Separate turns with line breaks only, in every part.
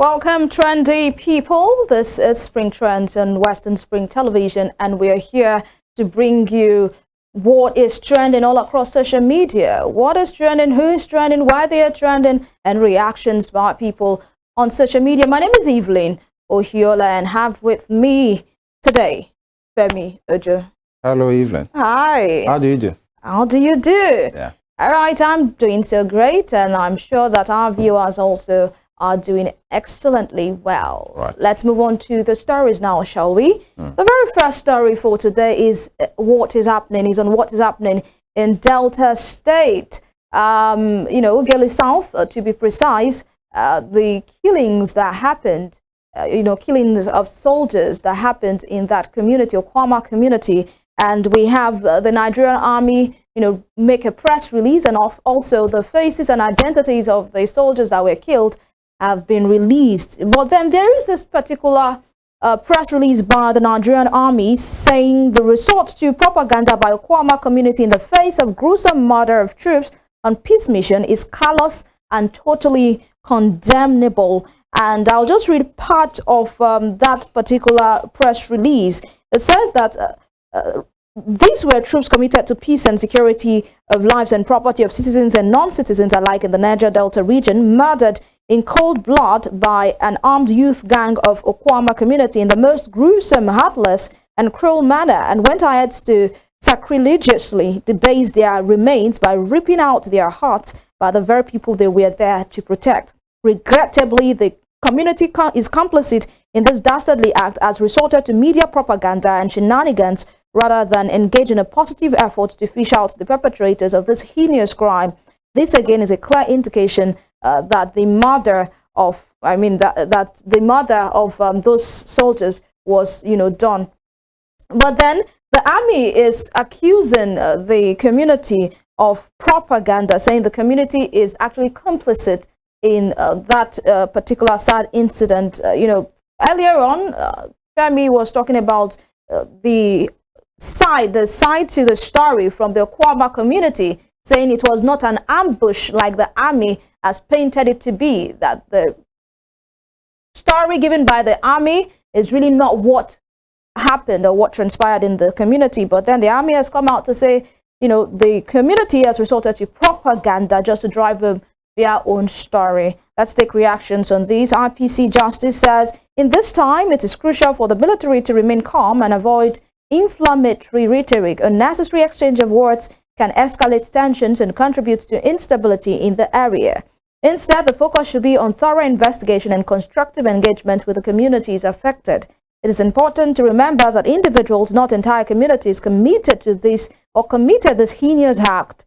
Welcome, trendy people. This is Spring Trends on Western Spring Television, and we are here to bring you what is trending all across social media. What is trending, who is trending, why they are trending, and reactions by people on social media. My name is Evelyn Ohiola, and have with me today Femi Ojo.
Hello, Evelyn.
Hi.
How do you do?
How do you do?
Yeah.
All right, I'm doing so great, and I'm sure that our viewers also are doing excellently well.
Right.
Let's move on to the stories now, shall we? The very first story for today is what is happening in Delta State. Ughelli South, to be precise. The killings that happened, killings of soldiers that happened in that community, Okwama community, and we have the Nigerian Army, make a press release, and also the faces and identities of the soldiers that were killed have been released. But then there is this particular press release by the Nigerian Army saying the resort to propaganda by Okwama community in the face of gruesome murder of troops on peace mission is callous and totally condemnable. And I'll just read part of that particular press release. It says that these were troops committed to peace and security of lives and property of citizens and non-citizens alike in the Niger Delta region, murdered in cold blood by an armed youth gang of Okwama community in the most gruesome, heartless, and cruel manner, and went ahead to sacrilegiously debase their remains by ripping out their hearts by the very people they were there to protect. Regrettably, the community is complicit in this dastardly act, as resorted to media propaganda and shenanigans rather than engage in a positive effort to fish out the perpetrators of this heinous crime. This again is a clear indication that the murder of, those soldiers was, done. But then the army is accusing the community of propaganda, saying the community is actually complicit in that particular sad incident. Earlier on, Femi was talking about the side to the story from the Okwama community, saying it was not an ambush like the army has painted it to be, that the story given by the army is really not what happened or what transpired in the community. But then the army has come out to say, the community has resorted to propaganda just to drive them their own story. Let's take reactions on these. IPC Justice says, in this time, it is crucial for the military to remain calm and avoid inflammatory rhetoric. Unnecessary exchange of words can escalate tensions and contribute to instability in the area. Instead, the focus should be on thorough investigation and constructive engagement with the communities affected. It is important to remember that individuals, not entire communities, committed this heinous act.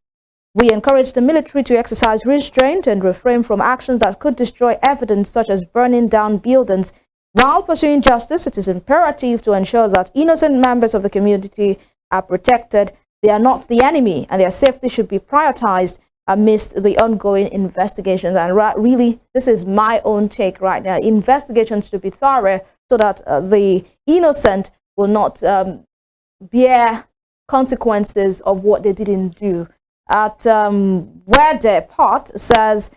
We encourage the military to exercise restraint and refrain from actions that could destroy evidence, such as burning down buildings. While pursuing justice, it is imperative to ensure that innocent members of the community are protected. They are not the enemy, and their safety should be prioritized amidst the ongoing investigations. And really, this is my own take right now. Investigations should be thorough so that the innocent will not bear consequences of what they didn't do. At Wede Pot says,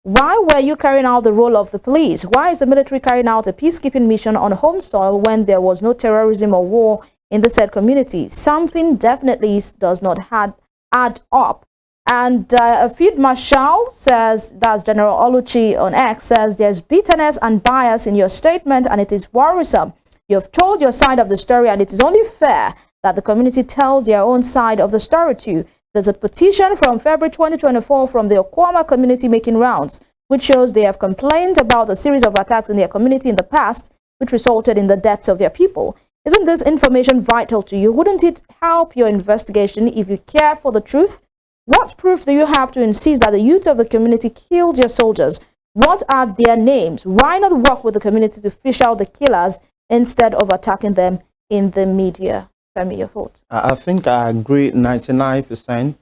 why were you carrying out the role of the police? Why is the military carrying out a peacekeeping mission on home soil when there was no terrorism or war in the said community? Something definitely does not add up. And Field Marshal says, that's General Oluchi on X, says, there's bitterness and bias in your statement, and it is worrisome. You have told your side of the story, and it is only fair that the community tells their own side of the story too. There's a petition from February 2024 from the Okwama community making rounds, which shows they have complained about a series of attacks in their community in the past, which resulted in the deaths of their people. Isn't this information vital to you? Wouldn't it help your investigation if you care for the truth? What proof do you have to insist that the youth of the community killed your soldiers? What are their names? Why not work with the community to fish out the killers instead of attacking them in the media? Femi, your thoughts?
I think I agree 99%,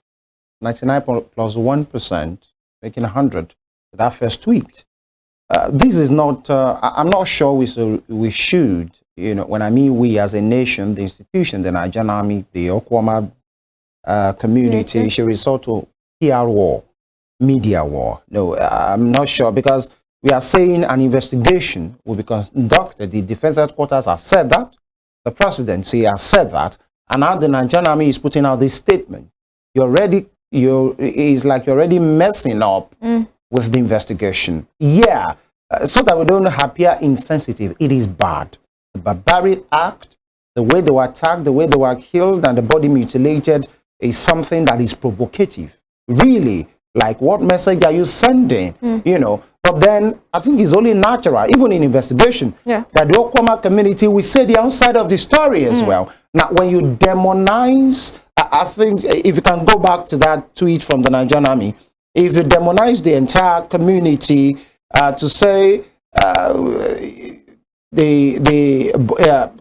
99 plus 1%, making 100. That first tweet. This is not, I'm not sure we should, when I mean we as a nation, the institution, the Nigerian Army, the Okwama community, should resort to PR war, media war. No, I'm not sure, because we are saying an investigation will be conducted. The Defense Headquarters has said that. The presidency has said that. And now the Nigerian Army is putting out this statement. It's like you're already messing up with the investigation. Yeah, so that we don't appear insensitive. It is bad. The barbaric act, the way they were attacked, the way they were killed, and the body mutilated is something that is provocative. Really, like, what message are you sending? You know, but then I think it's only natural, even in investigation, that the Okwama community will say the outside of the story as well. Now, when you demonize, I think if you can go back to that tweet from the Nigerian Army, if you demonize the entire community to say the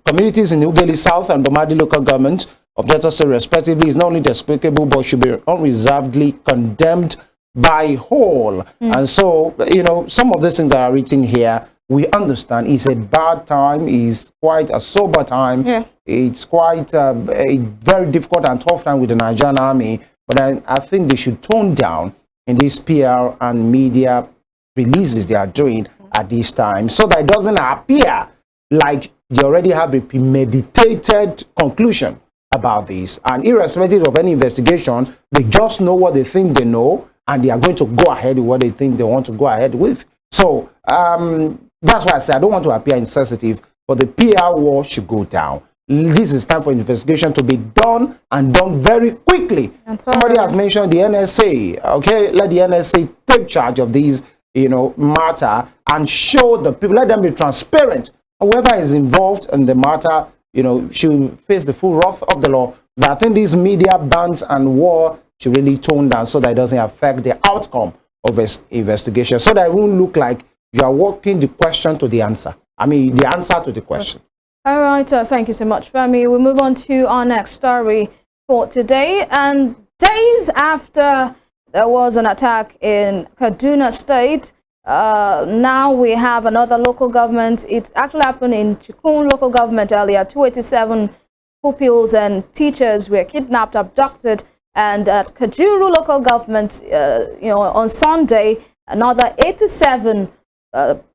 communities in Ughelli South and Domadi local government of Delta State respectively is not only despicable but should be unreservedly condemned by whole. And so, you know, some of these things that are written here, we understand it's a bad time, it's quite a sober time, it's quite a very difficult and tough time with the Nigerian Army, but I think they should tone down in these PR and media releases they are doing at this time, so that it doesn't appear like they already have a premeditated conclusion about this. And irrespective of any investigation, they just know what they think they know, and they are going to go ahead with what they think they want to go ahead with. So that's why I say I don't want to appear insensitive, but the PR war should go down. This is time for investigation to be done, and done very quickly. Somebody has mentioned the NSA. Okay, let the NSA take charge of these, you know, matter, and show the people, let them be transparent. Whoever is involved in the matter, you know, should face the full wrath of the law. But I think these media bans and war should really tone down so that it doesn't affect the outcome of this investigation, so that it won't look like you are working the question to the answer. I mean, the answer to the question.
All right, thank you so much, Femi. We'll move on to our next story for today. And days after there was an attack in Kaduna State, now we have another local government. It actually happened in Chikun local government earlier. 287 pupils and teachers were kidnapped, abducted, and at Kajuru local government, you know, on Sunday, another 87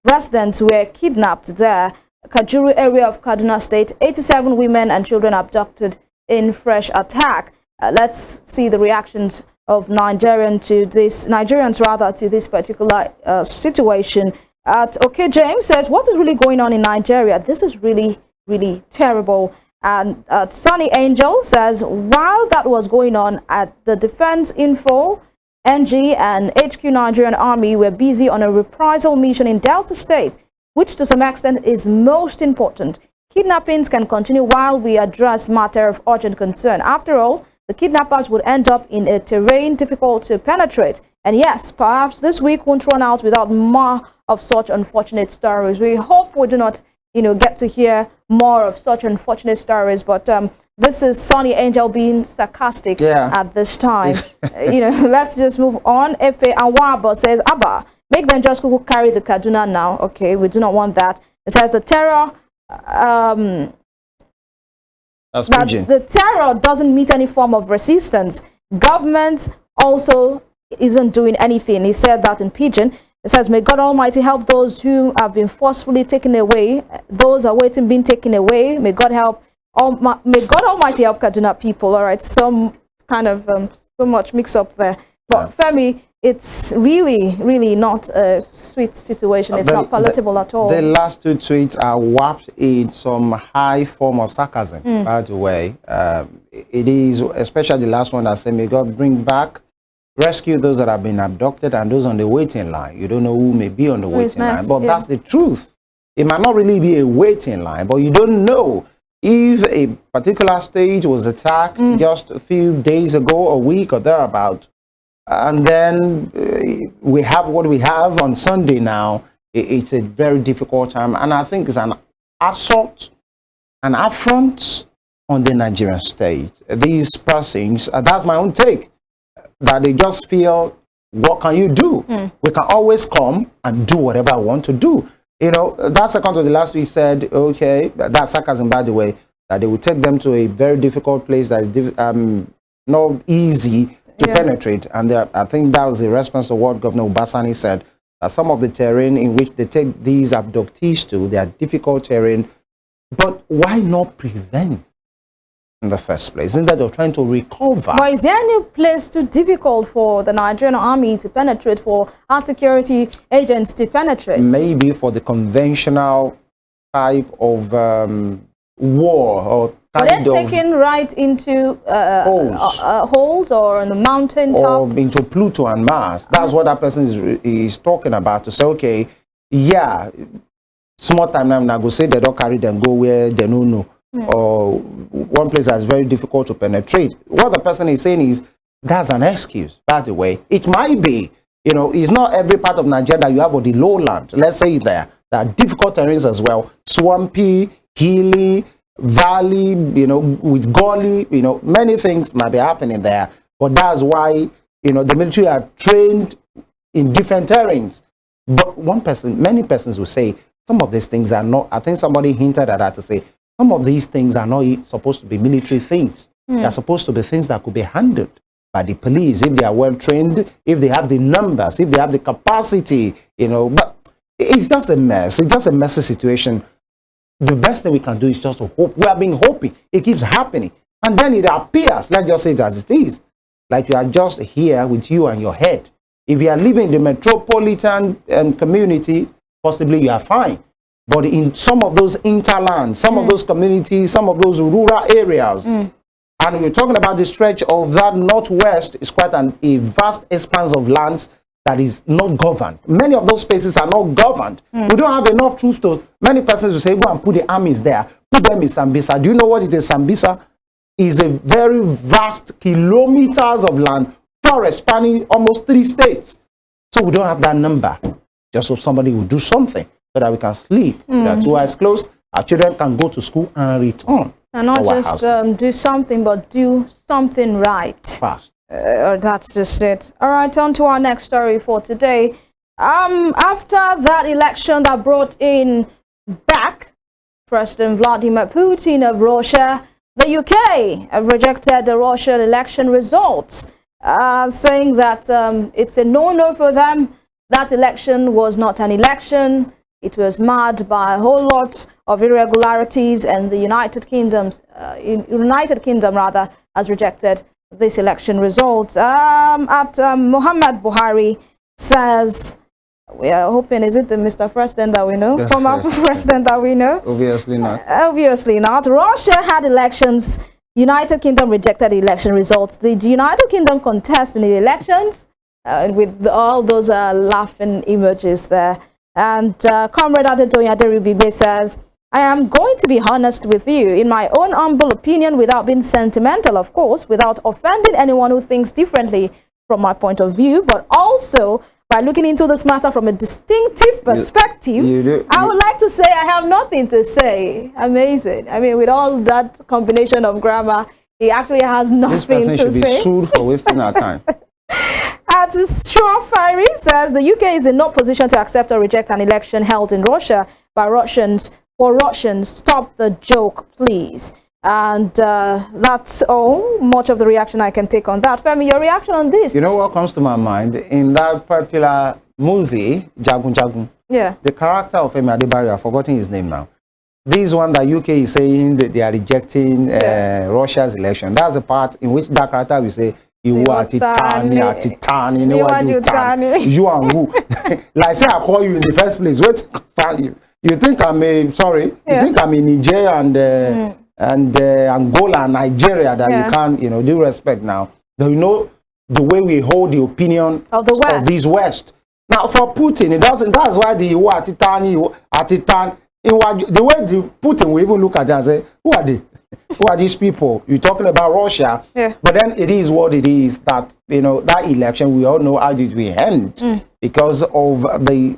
residents were kidnapped there. Kajuru area of Kaduna State, 87 women and children abducted in fresh attack. Let's see the reactions of Nigerians to this particular situation. Okay, James says, what is really going on in Nigeria? This is really, really terrible. And Sunny Angel says, while that was going on at the Defense Info, NG and HQ Nigerian Army were busy on a reprisal mission in Delta State, which to some extent is most important. Kidnappings can continue while we address matter of urgent concern. After all, the kidnappers would end up in a terrain difficult to penetrate. And yes, perhaps this week won't run out without more of such unfortunate stories. We hope we do not, you know, get to hear more of such unfortunate stories. But this is Sonny Angel being sarcastic at this time. You know, let's just move on. Efe Awabo says, Abba, make them just carry the Kaduna now. Okay, we do not want that. It says the terror, the terror doesn't meet any form of resistance. Government also isn't doing anything. He said that in Pidgin. It says, may God Almighty help those who have been forcefully taken away. Those awaiting being taken away. May God Almighty help Kaduna people. All right, some kind of so much mix up there. But Femi, it's really, really not a sweet situation. It's not palatable at all.
The last two tweets are warped in some high form of sarcasm, by the way. It is, especially the last one that said, may God bring back, rescue those that have been abducted and those on the waiting line. You don't know who may be on the waiting line, but that's the truth. It might not really be a waiting line, but you don't know if a particular stage was attacked just a few days ago, a week or thereabout. And then we have what we have on Sunday now. It's a very difficult time. And I think it's an assault, an affront on the Nigerian state. These persons, that's my own take, that they just feel, what can you do? We can always come and do whatever I want to do. You know, that's account of the last week said, okay, that's sarcasm, by the way, that they will take them to a very difficult place that is not easy to penetrate. And I think that was the response to what Governor Ubasani said that some of the terrain in which they take these abductees to, they are difficult terrain. But why not prevent in the first place instead of trying to recover?
But is there any place too difficult for the Nigerian army to penetrate, for our security agents to penetrate?
Maybe for the conventional type of war or kind
But then
of
taken right into holes or on the mountain top?
or into Pluto and Mars. That's what that person is talking about, to say, okay, yeah, small time now, go say they don't carry them, go where they don't know. Or one place that's very difficult to penetrate. What the person is saying is, that's an excuse, by the way. It might be, you know, it's not every part of Nigeria that you have on the lowland. Let's say there are difficult terrains as well. Swampy, hilly, valley, you know, with gully, you know, many things might be happening there. But that's why, you know, the military are trained in different terrains. But many persons will say, some of these things are not, I think somebody hinted at that to say, some of these things are not supposed to be military things. They're supposed to be things that could be handled by the police if they are well trained, if they have the numbers, if they have the capacity, you know. But it's just a mess. It's just a messy situation. The best thing we can do is just to hope. We have been hoping. It keeps happening. And then it appears, let's just say it as it is, like you are just here with you and your head. If you are living in the metropolitan community, possibly you are fine. But in some of those interlands, some of those communities, some of those rural areas, and we're talking about the stretch of that northwest, is quite a vast expanse of lands that is not governed. Many of those spaces are not governed. We don't have enough troops to, many persons will say, go and put the armies there, put them in Sambisa. Do you know what it is? Sambisa is a very vast kilometers of land, forest spanning almost 3 states. So we don't have that number. Just so somebody will do something so that we can sleep. That 2 eyes closed, our children can go to school and return.
And not just do something, but do something right.
Fast.
That's just it. All right, on to our next story for today. After that election that brought in back President Vladimir Putin of Russia, the UK have rejected the Russian election results, saying that it's a no-no for them. That election was not an election. It was marred by a whole lot of irregularities, and the United Kingdom has rejected this election results. Muhammad Buhari says, we are hoping, is it the Mr. President that we know? Former president that we know?
Obviously not.
Obviously not. Russia had elections. United Kingdom rejected the election results. The United Kingdom contest in the elections with all those laughing emojis there. And Comrade Adetoyin Aderibibe says, I am going to be honest with you, in my own humble opinion, without being sentimental, of course, without offending anyone who thinks differently from my point of view, but also by looking into this matter from a distinctive perspective. I would like to say I have nothing to say. Amazing. I mean, with all that combination of grammar, he actually has nothing to say.
This person should be sued for wasting our time.
Straw Fiery says the UK is in no position to accept or reject an election held in Russia by Russians. For Russians, stop the joke, please. And that's all much of the reaction I can take on that. Femi, your reaction on this?
You know what comes to my mind? In that popular movie, Jagun Jagun, the character of Femi Adebayo, I've forgotten his name now. This one that UK is saying that they are rejecting Russia's election. That's the part in which that character will say, you are Titani, you and who? Like say I call you in the first place. Wait, you think I'm you think I'm in Niger and Angola and Nigeria that you can't, you know, due respect now. You know the way we hold the opinion
of the West.
Of this West. Now for Putin, it doesn't. That's why the the way the Putin will even look at that and say, who are they? Who are these people? You're talking about Russia, but then it is what it is that, you know, that election, we all know how did we end because of the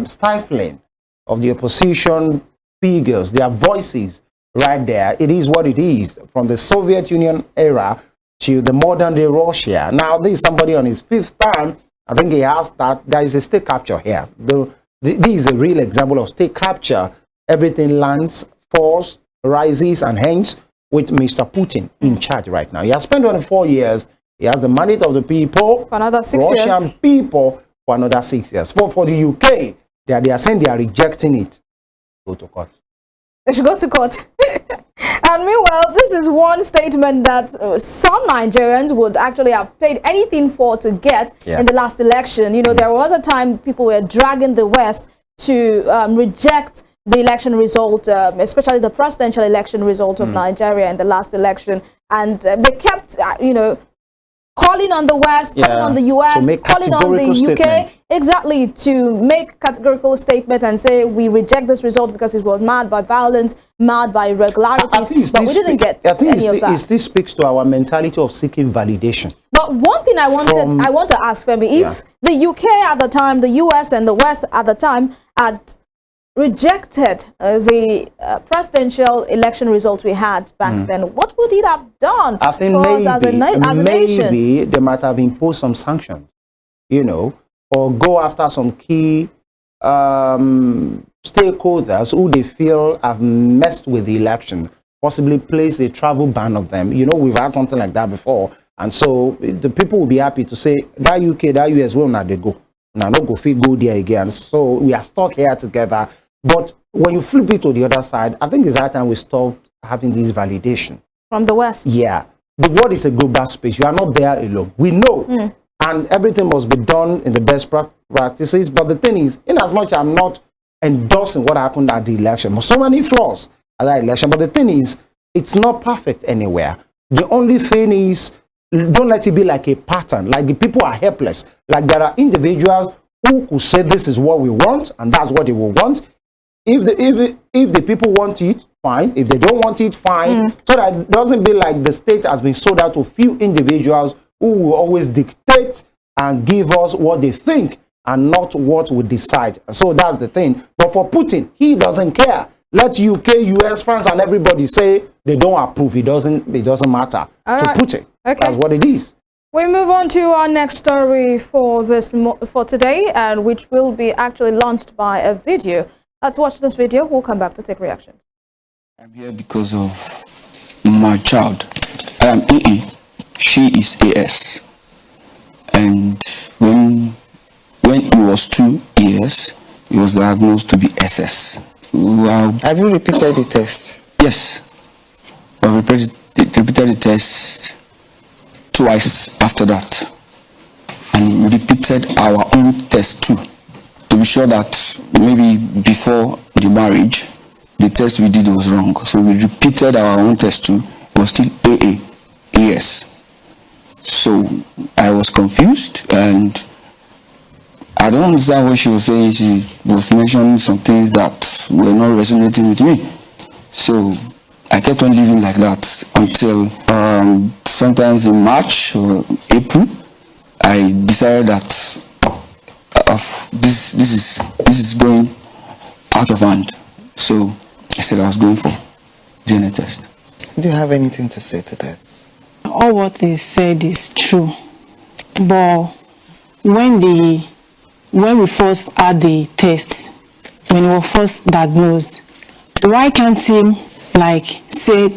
stifling of the opposition figures, their voices right there. It is what it is from the Soviet Union era to the modern day Russia. Now, this is somebody on his 5th time. I think he has that. There is a state capture here. This is a real example of state capture. Everything lands, falls, rises, and hangs with Mr. Putin in charge right now. He has spent 24 years. He has the mandate of the people,
for another 6
Russian
years.
people, for another 6 years. For the UK, they are saying they are rejecting it. Go to court.
They should go to court. And meanwhile, this is one statement that some Nigerians would actually have paid anything for to get in the last election. You know, there was a time people were dragging the West to reject the election result, especially the presidential election result of Nigeria in the last election. And they kept, you know, calling on the West, calling on the US, calling on the UK, exactly, to make categorical statement and say we reject this result because it was marred by violence, marred by irregularities, but we didn't get any of that.
This speaks to our mentality of seeking validation.
But one thing I want to ask Femi, if the UK at the time, the US and the West at the time had rejected the presidential election result we had back then, what would it have done
I think
for us as a nation?
Maybe they might have imposed some sanctions, you know, or go after some key stakeholders who they feel have messed with the election, possibly place a travel ban of them. You know, we've had something like that before. And so the people will be happy to say, that UK, that US, well, now they go. Now, no go fit go there again. So we are stuck here together. But when you flip it to the other side, I think it's that time we stop having this validation.
From the West?
Yeah. The world is a global space. You are not there alone. We know. And everything must be done in the best practices. But the thing is, in as much I'm not endorsing what happened at the election, but so many flaws at that election. But the thing is, it's not perfect anywhere. The only thing is, don't let it be like a pattern. Like the people are helpless. Like there are individuals who could say this is what we want, and that's what they will want. If the people want it, fine. If they don't want it, fine. So that it doesn't be like the state has been sold out to few individuals who will always dictate and give us what they think and not what we decide. So that's the thing. But for Putin, he doesn't care. Let UK, US, France, and everybody say they don't approve. It doesn't matter to Putin. Okay. That's what it is.
We move on to our next story for today, and which will be actually launched by a video. Let's watch this video. We'll come back to take reactions.
I'm here because of my child. I am EE. She is AS. And when he was 2 years, he was diagnosed to be SS.
Have you repeated the test?
Yes. I've repeated the test twice after that. And we repeated our own test too, to be sure that maybe before the marriage, the test we did was wrong. So we repeated our own test too. It was still AA, AS. So I was confused, and I don't understand what she was saying. She was mentioning some things that were not resonating with me. So I kept on living like that until sometimes in March or April, I decided that this is going out of hand. So I said I was going for DNA test.
Do you have anything to say to that?
All what they said is true, but when we first had the test, when we were first diagnosed, why can't he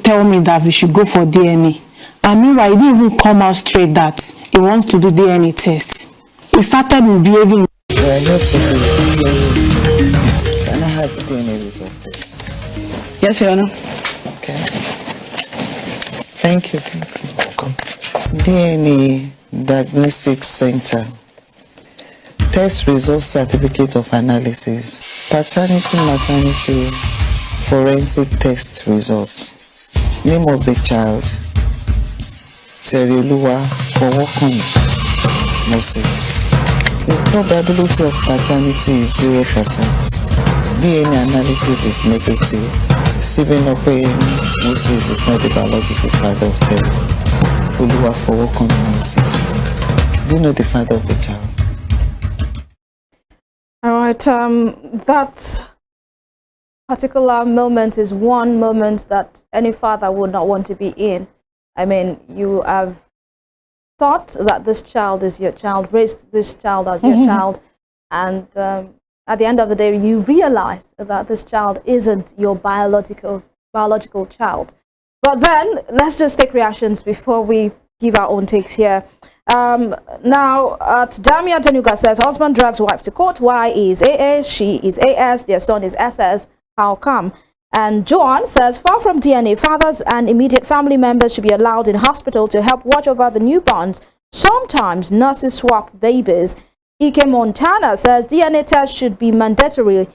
tell me that we should go for DNA? And meanwhile, he didn't even come out straight that he wants to do DNA test. He started behaving.
Can I have the DNA result, please?
Yes, Your Honor.
Okay. Thank you. Welcome. DNA Diagnostic Center. Test results certificate of analysis. Paternity, maternity, forensic test results. Name of the child, Terioluwa Fowokunmi Moses. The probability of paternity is 0%. DNA analysis is negative. Stephen Ope Moses is not the biological father of Terioluwa Fowokunmi Moses. Do you know the father of the child?
All right, that particular moment is one moment that any father would not want to be in. I mean, you have thought that this child is your child, raised this child as your child, and at the end of the day, you realized that this child isn't your biological child. But then, let's just take reactions before we give our own takes here. Now, Damia Tenuga says, husband drags wife to court. Why is AA? She is AS. Their son is SS. How come? And Joan says, far from DNA, fathers and immediate family members should be allowed in hospital to help watch over the newborns. Sometimes nurses swap babies. Ike Montana says, DNA test should be mandatory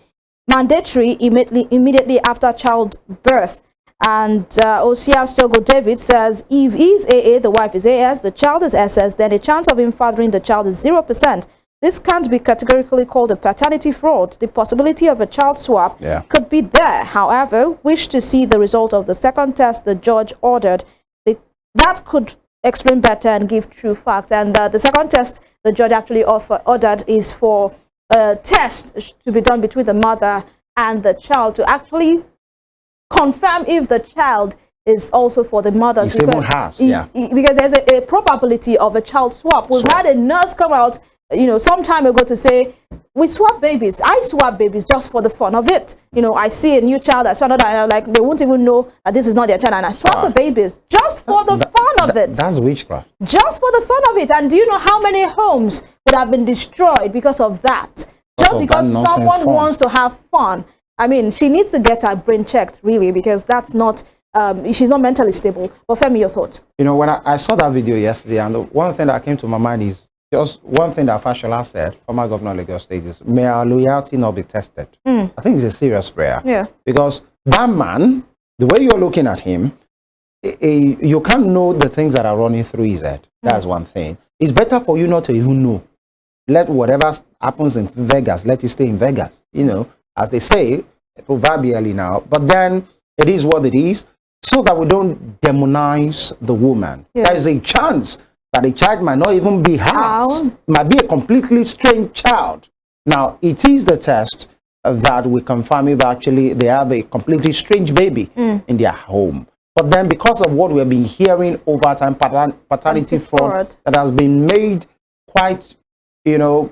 immediately after childbirth. And Osia Sogo David says, if is AA, the wife is AS, the child is SS, then the chance of him fathering the child is 0%. This can't be categorically called a paternity fraud. The possibility of a child swap could be there. However, wish to see the result of the second test the judge ordered. That could explain better and give true facts. And the second test the judge actually ordered is for a test to be done between the mother and the child to actually confirm if the child is also for the mother.
Because
there's a probability of a child swap. We've had a nurse come out, some time ago to say, we swap babies. I swap babies just for the fun of it. I see a new child, I found out, and I'm like, they won't even know that this is not their child, and I swap the babies just for the fun of it.
That's witchcraft.
Just for the fun of it. And do you know how many homes would have been destroyed because of that? Just because someone wants to have fun. I mean, she needs to get her brain checked, really, because that's not, she's not mentally stable. But Femi, your thoughts?
When I saw that video yesterday, and the one thing that came to my mind is just one thing that Fashola said, former governor of Lagos State, is, may our loyalty not be tested. I think it's a serious prayer.
Yeah.
Because that man, the way you're looking at him, you can't know the things that are running through his head. That's one thing. It's better for you not to even know. Let whatever happens in Vegas, let it stay in Vegas. As they say, proverbially now. But then it is what it is, so that we don't demonize the woman.
Yes.
There is a chance that the child might not even be hers. Might be a completely strange child. Now, it is the test that we confirm if actually they have a completely strange baby in their home. But then because of what we have been hearing over time, paternity fraud that has been made quite, more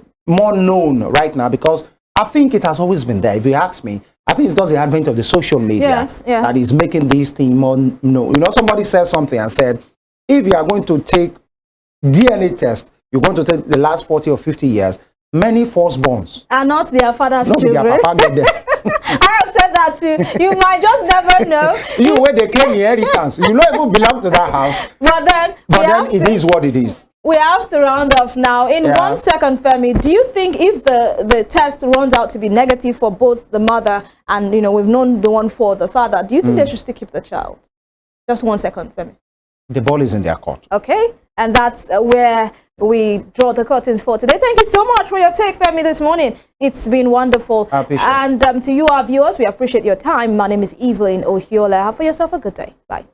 known right now, because I think it has always been there. If you ask me, I think it's just the advent of the social media that is making these things more known. Somebody said something and said, if you are going to take DNA test, you're going to take the last 40 or 50 years, many firstborns
are not their father's children.
Their papa get there.
I have said that too. You might just never know.
You where they claim inheritance, you not even belong to that house.
But then
it is what it is.
We have to round off now. In 1 second, Femi, do you think if the test runs out to be negative for both the mother and, we've known the one for the father, do you think they should still keep the child? Just 1 second, Femi.
The ball is in their court.
Okay. And that's where we draw the curtains for today. Thank you so much for your take, Femi, this morning. It's been wonderful.
I appreciate it.
And to you, our viewers, we appreciate your time. My name is Evelyn Ohiola. Have for yourself a good day. Bye.